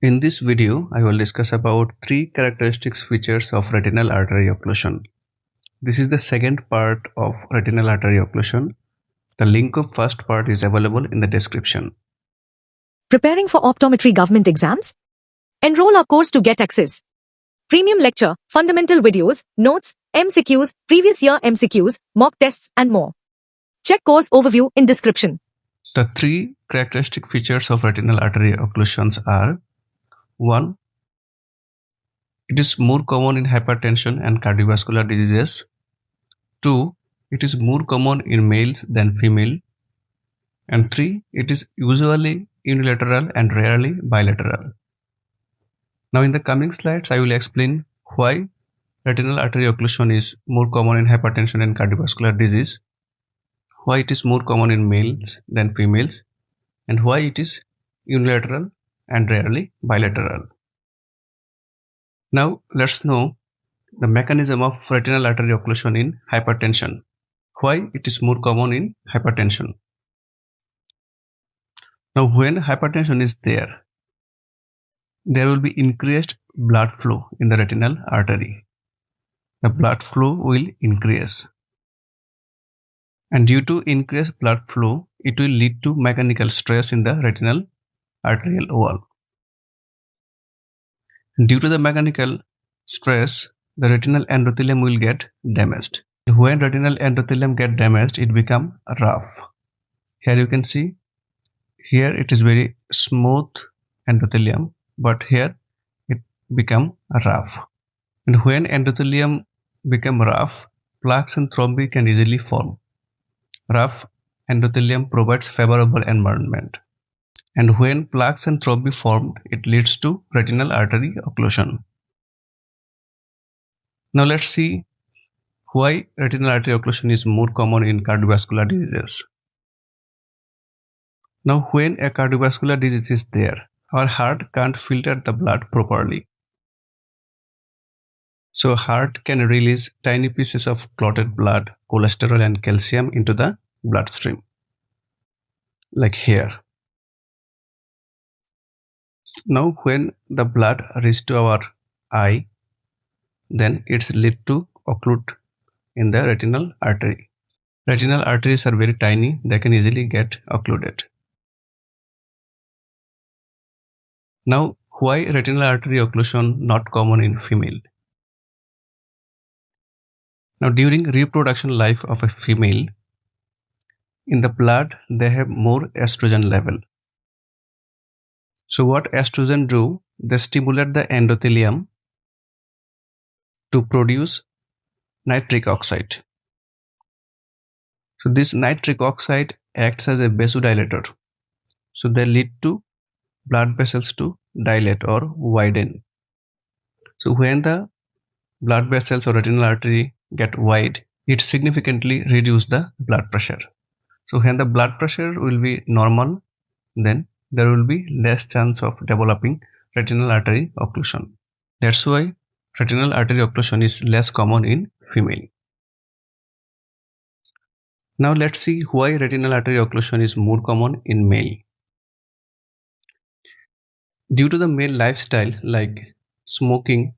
In this video, I will discuss about 3 characteristics features of retinal artery occlusion. This is the second part of retinal artery occlusion. The link of first part is available in the description. Preparing for optometry government exams? Enroll our course to get access. Premium lecture, fundamental videos, notes, MCQs, previous year MCQs, mock tests and more. Check course overview in description. The 3 characteristic features of retinal artery occlusions are: 1. It is more common in hypertension and cardiovascular diseases. 2. It is more common in males than female. And 3. It is usually unilateral and rarely bilateral. Now in the coming slides, I will explain why retinal artery occlusion is more common in hypertension and cardiovascular disease, why it is more common in males than females, and why it is unilateral and rarely bilateral. Now let's know the mechanism of retinal artery occlusion in hypertension. Why it is more common in hypertension. Now when hypertension is there will be increased blood flow in the retinal artery. The blood flow will increase. And due to increased blood flow, it will lead to mechanical stress in the retinal arterial wall. Due to the mechanical stress, the retinal endothelium will get damaged. When retinal endothelium get damaged, it becomes rough. Here you can see, here it is very smooth endothelium, but here it become rough. And when endothelium become rough, plaques and thrombi can easily form. Rough endothelium provides favorable environment. And when plaques and thrombi formed, it leads to retinal artery occlusion. Now let's see why retinal artery occlusion is more common in cardiovascular diseases. Now when a cardiovascular disease is there, our heart can't filter the blood properly. So heart can release tiny pieces of clotted blood, cholesterol and calcium into the bloodstream, like here. Now when the blood reaches to our eye, then it's lead to occlude in the retinal artery. Retinal arteries are very tiny, they can easily get occluded. Now why retinal artery occlusion not common in female? Now during reproduction life of a female, in the blood they have more estrogen level. So what estrogen do? They stimulate the endothelium to produce nitric oxide. So this nitric oxide acts as a vasodilator. So they lead to blood vessels to dilate or widen. So when the blood vessels or retinal artery get wide, it significantly reduces the blood pressure. So when the blood pressure will be normal, then there will be less chance of developing retinal artery occlusion. That's why retinal artery occlusion is less common in female. Now let's see why retinal artery occlusion is more common in male. Due to the male lifestyle like smoking,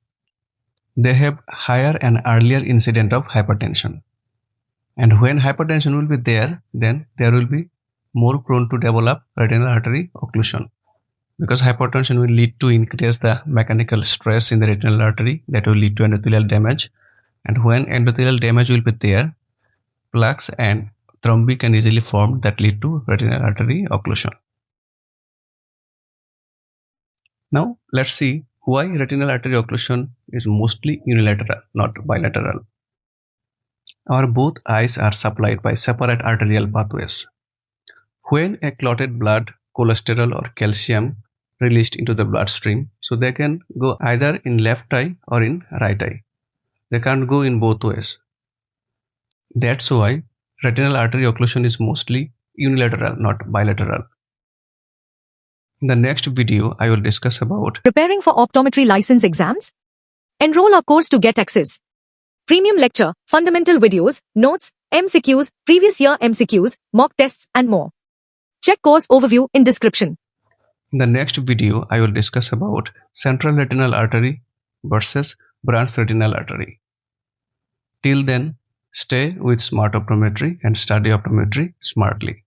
they have higher and earlier incident of hypertension. And when hypertension will be there, then there will be more prone to develop retinal artery occlusion. Because hypertension will lead to increase the mechanical stress in the retinal artery, that will lead to endothelial damage. And when endothelial damage will be there, plaques and thrombi can easily form that lead to retinal artery occlusion. Now let's see why retinal artery occlusion is mostly unilateral, not bilateral. Our both eyes are supplied by separate arterial pathways. When a clotted blood, cholesterol or calcium released into the bloodstream, so they can go either in left eye or in right eye. They can't go in both ways. That's why retinal artery occlusion is mostly unilateral, not bilateral. In the next video, I will discuss about preparing for optometry license exams. Enroll our course to get access. Premium lecture, fundamental videos, notes, MCQs, previous year MCQs, mock tests and more. Check course overview in description. In the next video, I will discuss about central retinal artery versus branch retinal artery. Till then, stay with smart optometry and study optometry smartly.